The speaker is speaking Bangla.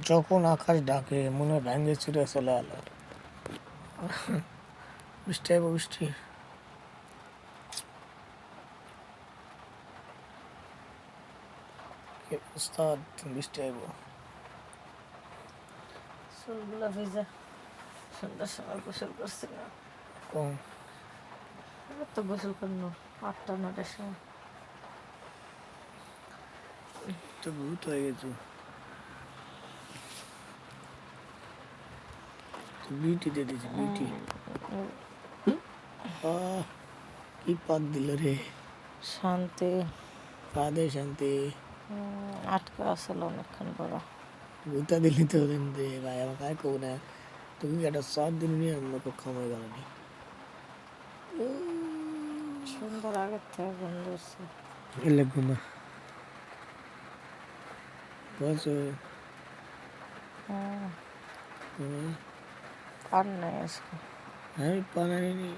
যখন আকাশ ডাকে মনে হয় ভেঙে চুরে চলে এলো। বৃষ্টি আইব বৃষ্টি। উস্তাদ বৃষ্টি আইব। চুলগুলো ভিজে সন্ধ্যার সময় গোসল করছি না। কম তো গোসল করলো 8টা 9টার সময়। তো ভূত হয়ে গেছো। বিউটি দিয়ে দিয়েছি বিউটি। কি পাক দিল রে। শান্তি পাদে শান্তি। আটকা আসল অনেকক্ষণ বড়। ভূতা দিলি তো দে ভাই আমার কায় কব না। তুমি একটা 7 দিন নিয়ে অন্য কম হয়ে গেল নি। সুন্দর আগের থেকে বন্ধ হচ্ছে। লাগবো না বলছো। আর নাই আজকে। আমি পানাইনি